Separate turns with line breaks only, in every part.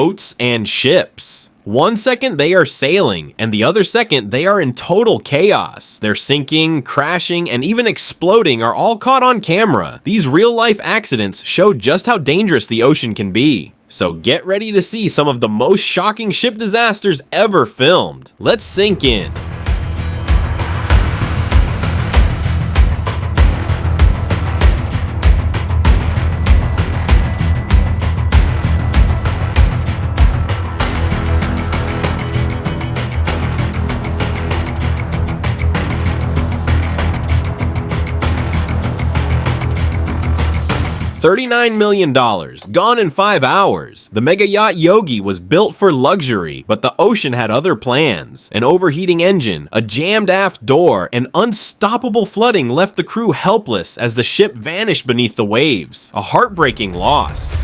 boats, and ships. One second they are sailing, and the other second they are in total chaos. Their sinking, crashing, and even exploding are all caught on camera. These real-life accidents show just how dangerous the ocean can be. So get ready to see some of the most shocking ship disasters ever filmed. Let's sink in. $39 million, gone in 5 hours. The mega yacht Yogi was built for luxury, but the ocean had other plans. An overheating engine, a jammed aft door, and unstoppable flooding left the crew helpless as the ship vanished beneath the waves. A heartbreaking loss.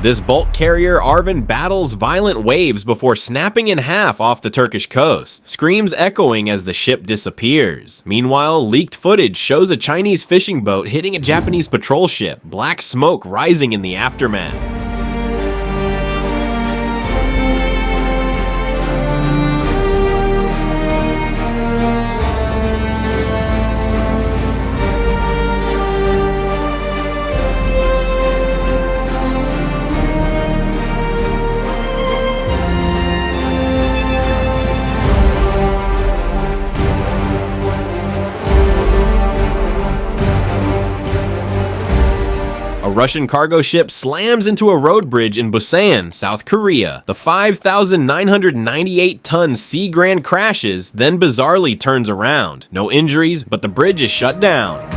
This bulk carrier Arvin battles violent waves before snapping in half off the Turkish coast, screams echoing as the ship disappears. Meanwhile, leaked footage shows a Chinese fishing boat hitting a Japanese patrol ship, black smoke rising in the aftermath. A Russian cargo ship slams into a road bridge in Busan, South Korea. The 5,998-ton Sea Grand crashes, then bizarrely turns around. No injuries, but the bridge is shut down.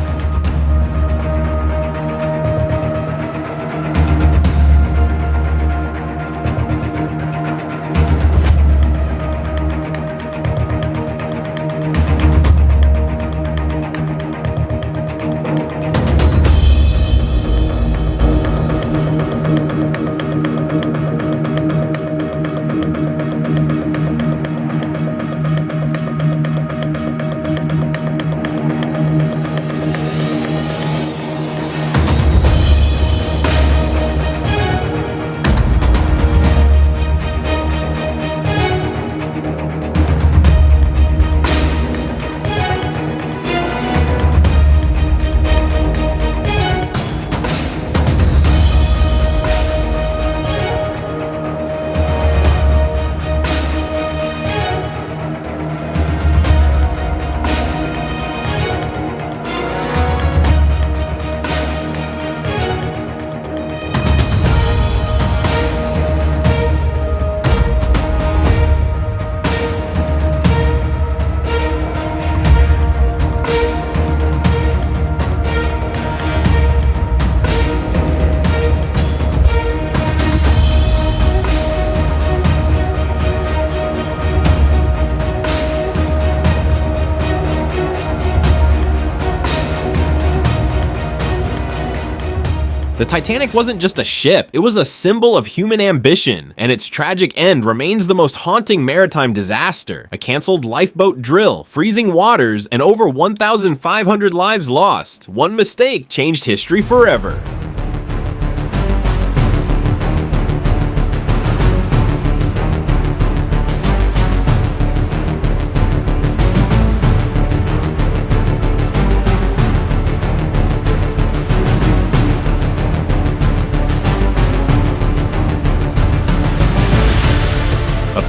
The Titanic wasn't just a ship, it was a symbol of human ambition, and its tragic end remains the most haunting maritime disaster. A canceled lifeboat drill, freezing waters, and over 1,500 lives lost. One mistake changed history forever.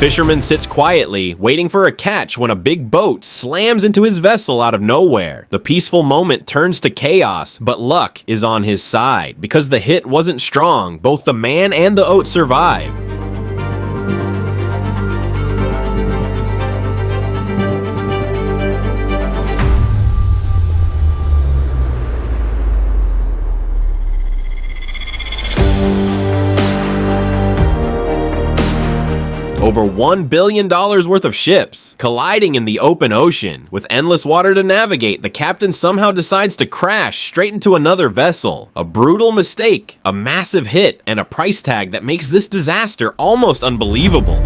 fisherman sits quietly, waiting for a catch when a big boat slams into his vessel out of nowhere. The peaceful moment turns to chaos, but luck is on his side. Because the hit wasn't strong, both the man and the oat survive. Over $1 billion worth of ships colliding in the open ocean. With endless water to navigate, the captain somehow decides to crash straight into another vessel. A brutal mistake, a massive hit, and a price tag that makes this disaster almost unbelievable.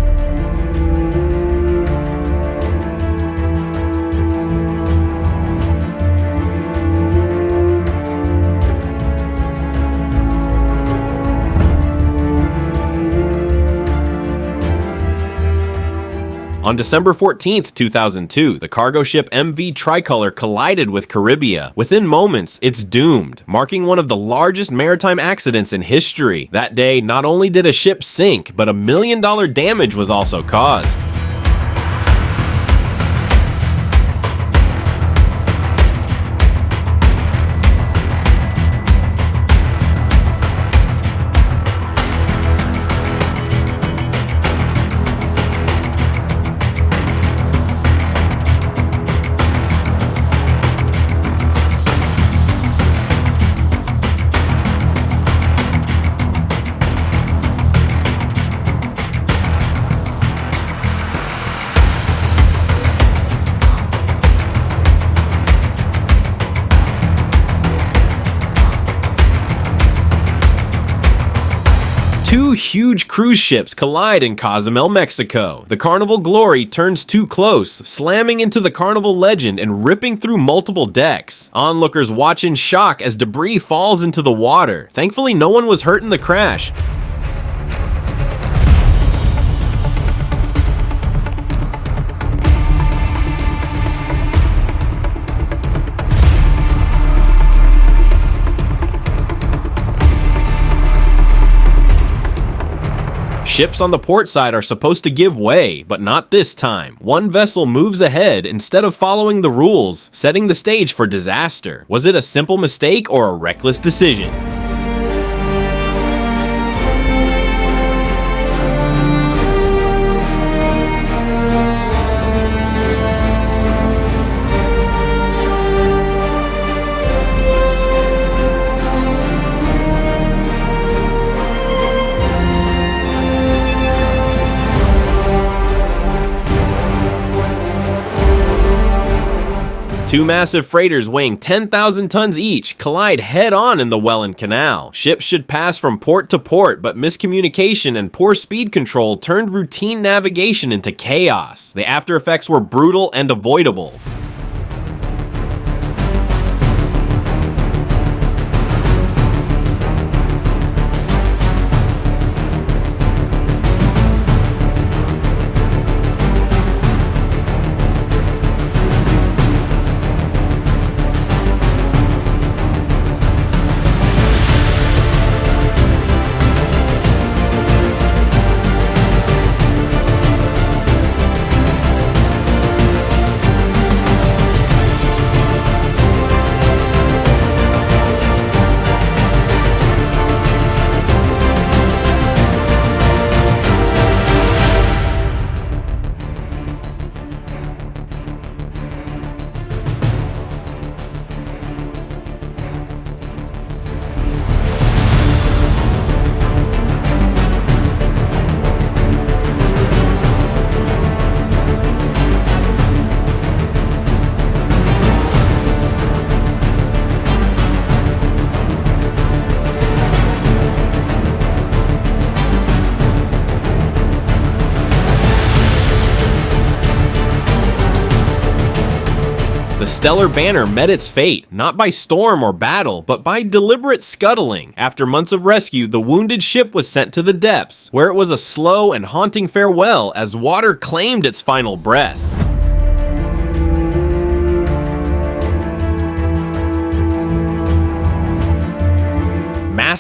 On December 14th, 2002, the cargo ship MV Tricolor collided with Caribia. Within moments, it's doomed, marking one of the largest maritime accidents in history. That day, not only did a ship sink, but $1 million damage was also caused. Two huge cruise ships collide in Cozumel, Mexico. The Carnival Glory turns too close, slamming into the Carnival Legend and ripping through multiple decks. Onlookers watch in shock as debris falls into the water. Thankfully, no one was hurt in the crash. Ships on the port side are supposed to give way, but not this time. One vessel moves ahead instead of following the rules, setting the stage for disaster. Was it a simple mistake or a reckless decision? Two massive freighters weighing 10,000 tons each collide head-on in the Welland Canal. Ships should pass from port to port, but miscommunication and poor speed control turned routine navigation into chaos. The after effects were brutal and avoidable. The Stellar Banner met its fate, not by storm or battle, but by deliberate scuttling. After months of rescue, the wounded ship was sent to the depths, where it was a slow and haunting farewell as water claimed its final breath.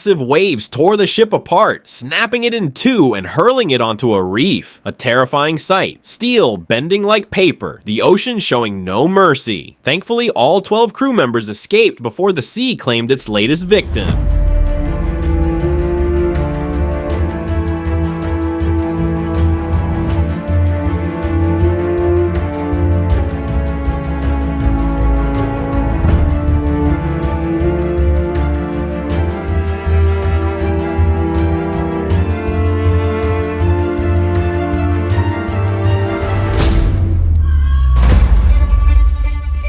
massive waves tore the ship apart, snapping it in two and hurling it onto a reef. A terrifying sight. Steel bending like paper, the ocean showing no mercy. Thankfully, all 12 crew members escaped before the sea claimed its latest victim.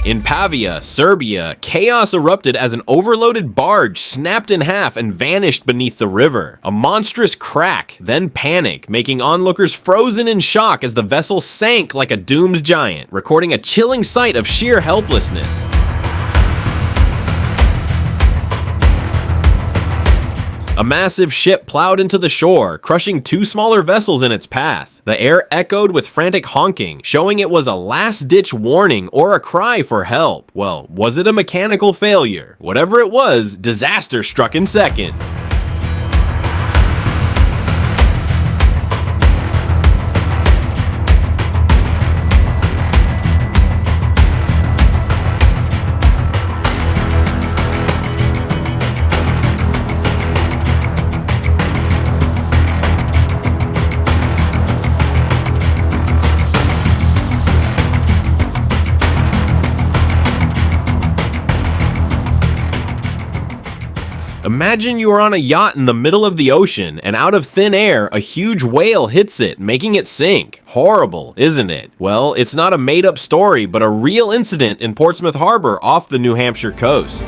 In Pavia, Serbia, chaos erupted as an overloaded barge snapped in half and vanished beneath the river. A monstrous crack, then panic, making onlookers frozen in shock as the vessel sank like a doomed giant, recording a chilling sight of sheer helplessness. A massive ship plowed into the shore, crushing two smaller vessels in its path. The air echoed with frantic honking, showing it was a last-ditch warning or a cry for help. Well, was it a mechanical failure? Whatever it was, disaster struck in second. Imagine you are on a yacht in the middle of the ocean, and out of thin air, a huge whale hits it, making it sink. Horrible, isn't it? Well, it's not a made-up story, but a real incident in Portsmouth Harbor off the New Hampshire coast.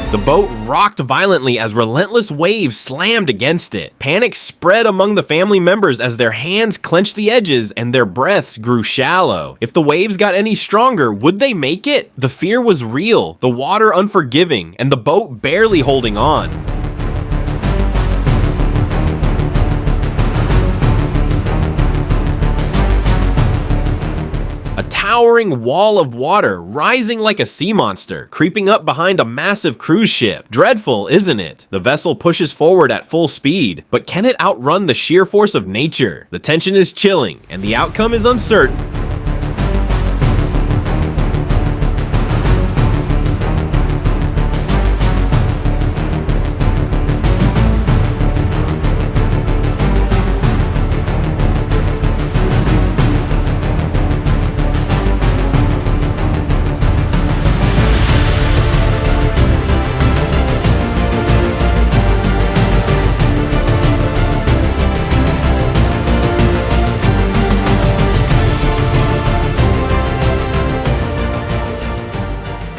The boat rocked violently as relentless waves slammed against it. Panic spread among the family members as their hands clenched the edges and their breaths grew shallow. If the waves got any stronger, would they make it? The fear was real, the water unforgiving, and the boat barely holding on. A towering wall of water rising like a sea monster, creeping up behind a massive cruise ship. Dreadful, isn't it? The vessel pushes forward at full speed, but can it outrun the sheer force of nature? The tension is chilling, and the outcome is uncertain.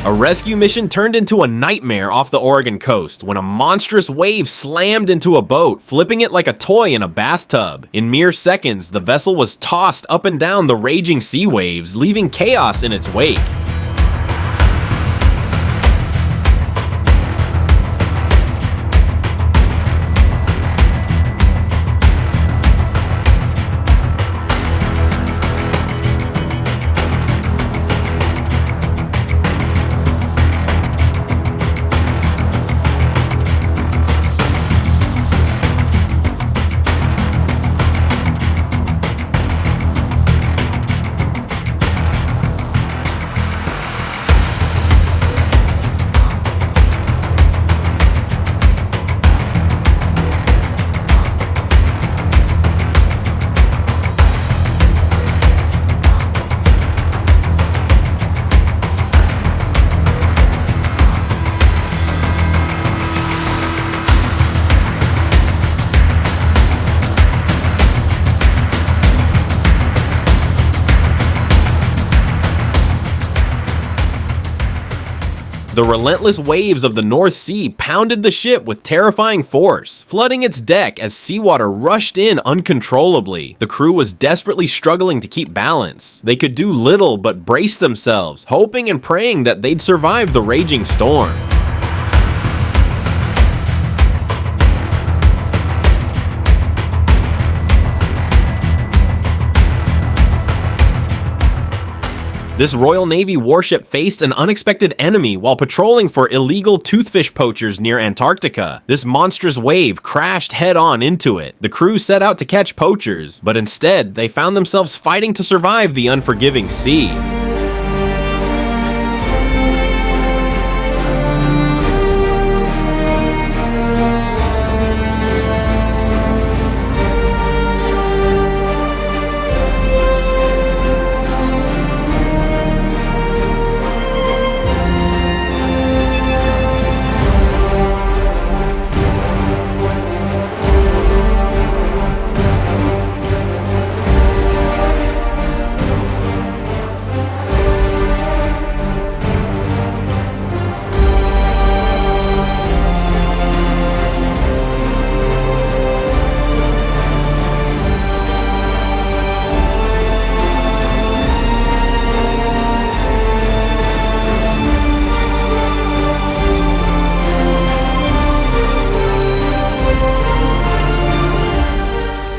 A rescue mission turned into a nightmare off the Oregon coast when a monstrous wave slammed into a boat, flipping it like a toy in a bathtub. In mere seconds, the vessel was tossed up and down the raging sea waves, leaving chaos in its wake. The relentless waves of the North Sea pounded the ship with terrifying force, flooding its deck as seawater rushed in uncontrollably. The crew was desperately struggling to keep balance. They could do little but brace themselves, hoping and praying that they'd survive the raging storm. This Royal Navy warship faced an unexpected enemy while patrolling for illegal toothfish poachers near Antarctica. This monstrous wave crashed head-on into it. The crew set out to catch poachers, but instead they found themselves fighting to survive the unforgiving sea.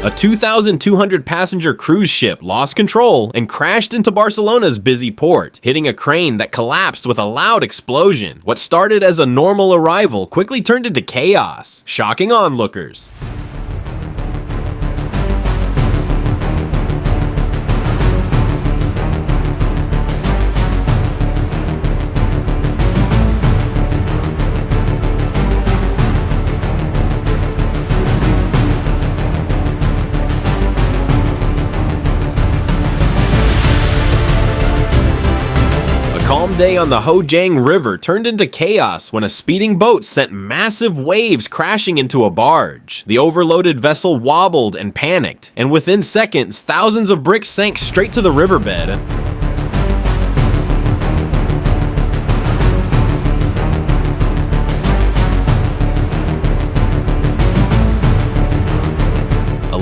A 2,200 passenger cruise ship lost control and crashed into Barcelona's busy port, hitting a crane that collapsed with a loud explosion. What started as a normal arrival quickly turned into chaos, shocking onlookers. A calm day on the Hojiang River turned into chaos when a speeding boat sent massive waves crashing into a barge. The overloaded vessel wobbled and panicked, and within seconds, thousands of bricks sank straight to the riverbed.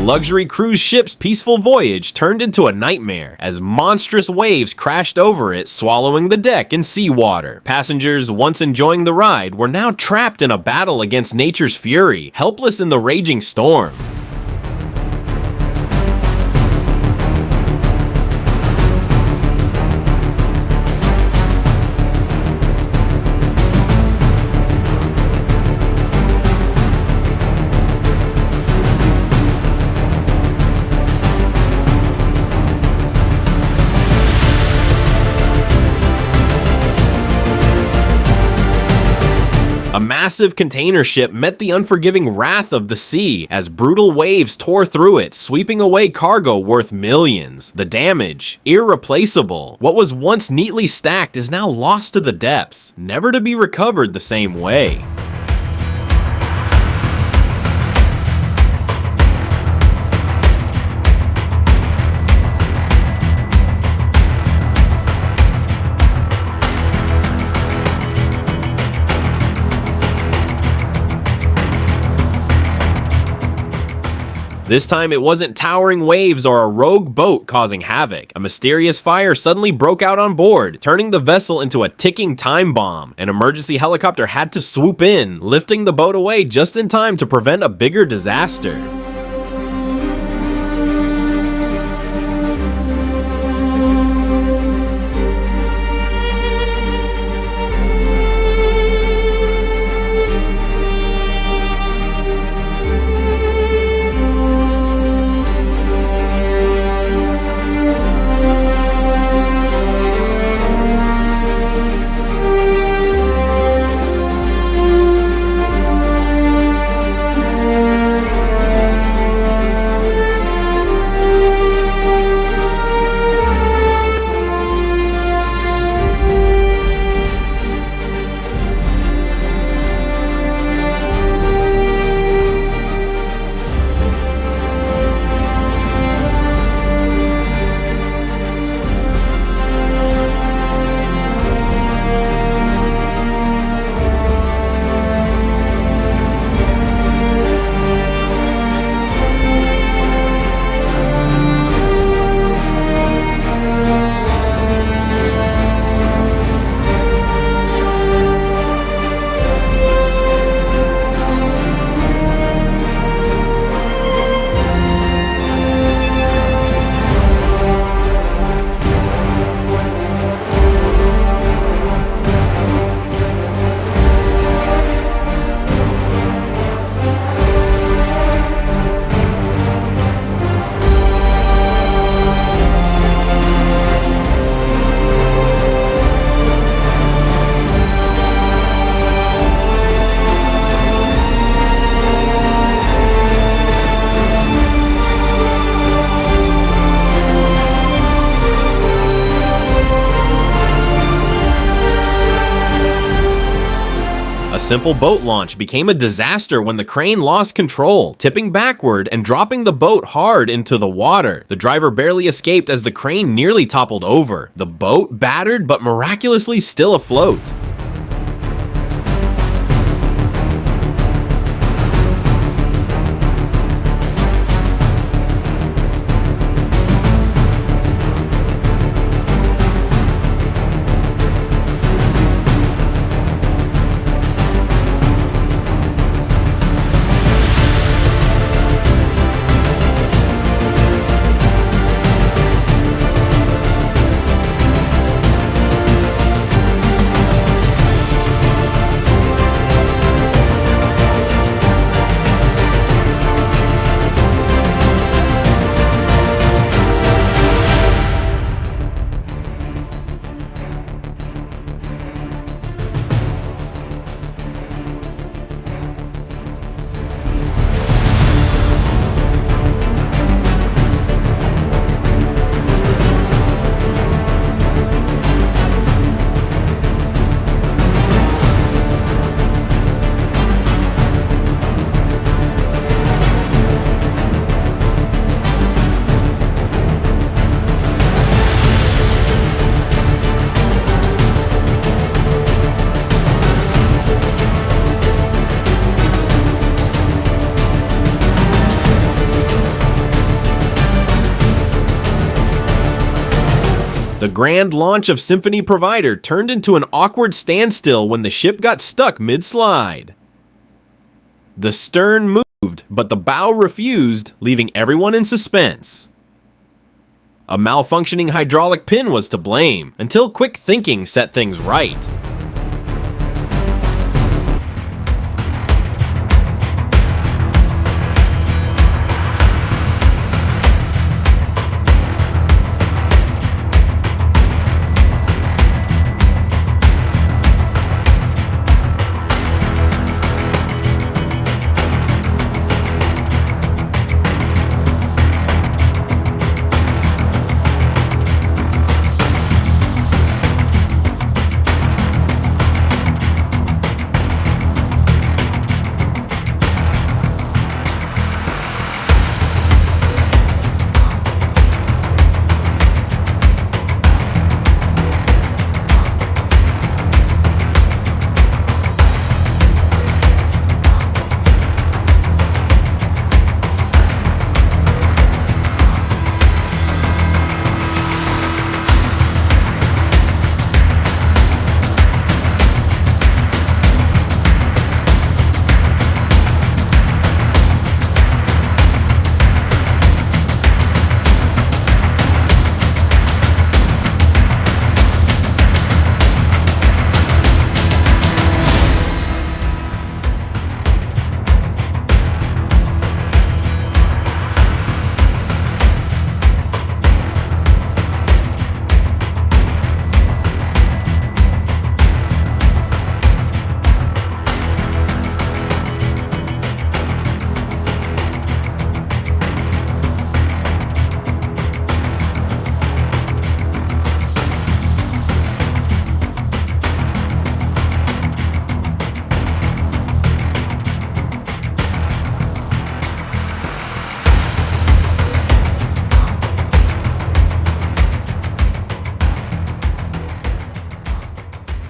Luxury cruise ship's peaceful voyage turned into a nightmare as monstrous waves crashed over it, swallowing the deck in seawater. Passengers, once enjoying the ride, were now trapped in a battle against nature's fury, helpless in the raging storm. A massive container ship met the unforgiving wrath of the sea as brutal waves tore through it, sweeping away cargo worth millions. The damage, irreplaceable. What was once neatly stacked is now lost to the depths, never to be recovered the same way. This time it wasn't towering waves or a rogue boat causing havoc. A mysterious fire suddenly broke out on board, turning the vessel into a ticking time bomb. An emergency helicopter had to swoop in, lifting the boat away just in time to prevent a bigger disaster. simple boat launch became a disaster when the crane lost control, tipping backward and dropping the boat hard into the water. The driver barely escaped as the crane nearly toppled over, the boat battered but miraculously still afloat. The grand launch of Symphony Provider turned into an awkward standstill when the ship got stuck mid-slide. The stern moved, but the bow refused, leaving everyone in suspense. A malfunctioning hydraulic pin was to blame, until quick thinking set things right.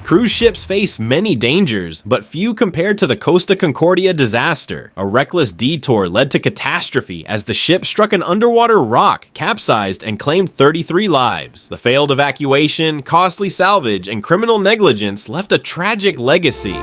Cruise ships face many dangers, but few compared to the Costa Concordia disaster. A reckless detour led to catastrophe as the ship struck an underwater rock, capsized, and claimed 33 lives. The failed evacuation, costly salvage, and criminal negligence left a tragic legacy.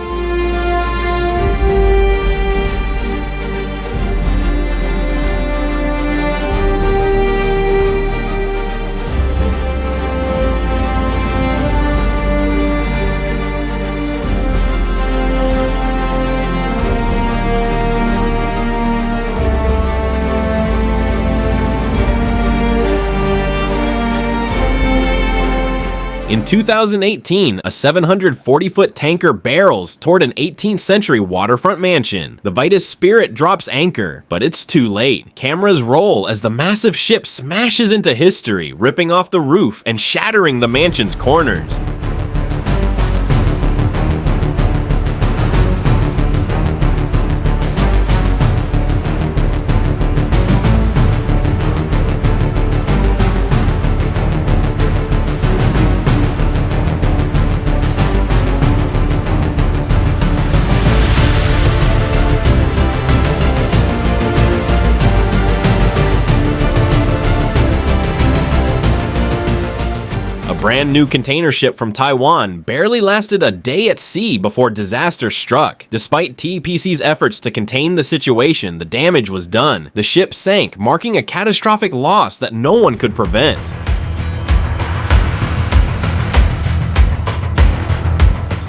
In 2018, a 740-foot tanker barrels toward an 18th century waterfront mansion. The Vitus Spirit drops anchor, but it's too late. Cameras roll as the massive ship smashes into history, ripping off the roof and shattering the mansion's corners. brand new container ship from Taiwan barely lasted a day at sea before disaster struck. Despite TPC's efforts to contain the situation, the damage was done. The ship sank, marking a catastrophic loss that no one could prevent.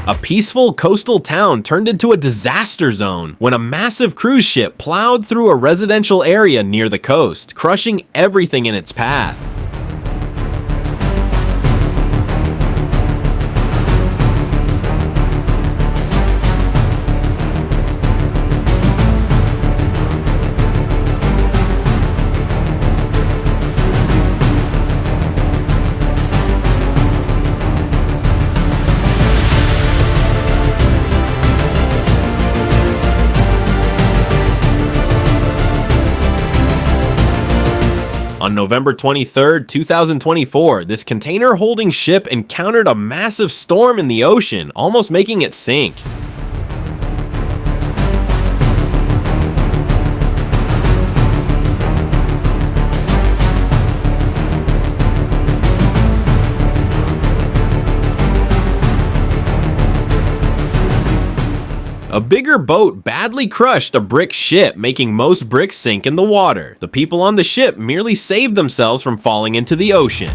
A peaceful coastal town turned into a disaster zone when a massive cruise ship plowed through a residential area near the coast, crushing everything in its path. On November 23, 2024, this container-holding ship encountered a massive storm in the ocean, almost making it sink. A bigger boat badly crushed a brick ship, making most bricks sink in the water. The people on the ship merely saved themselves from falling into the ocean.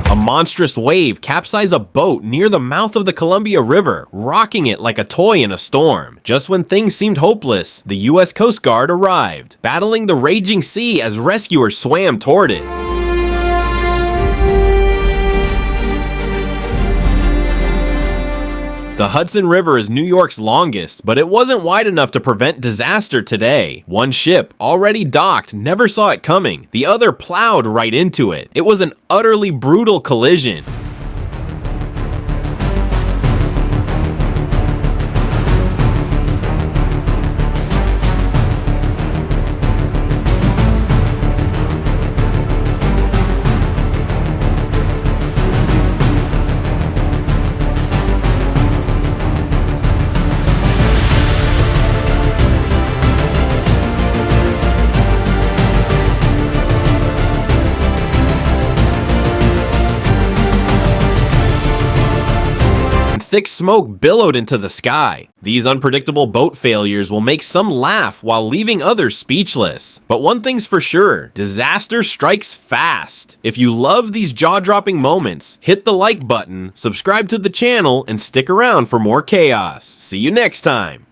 A monstrous wave capsized a boat near the mouth of the Columbia River, rocking it like a toy in a storm. Just when things seemed hopeless, the US Coast Guard arrived, battling the raging sea as rescuers swam toward it. The Hudson River is New York's longest, but it wasn't wide enough to prevent disaster today. One ship, already docked, never saw it coming. The other plowed right into it. It was an utterly brutal collision. Thick smoke billowed into the sky. These unpredictable boat failures will make some laugh while leaving others speechless. But one thing's for sure, disaster strikes fast. If you love these jaw-dropping moments, hit the like button, subscribe to the channel, and stick around for more chaos. See you next time.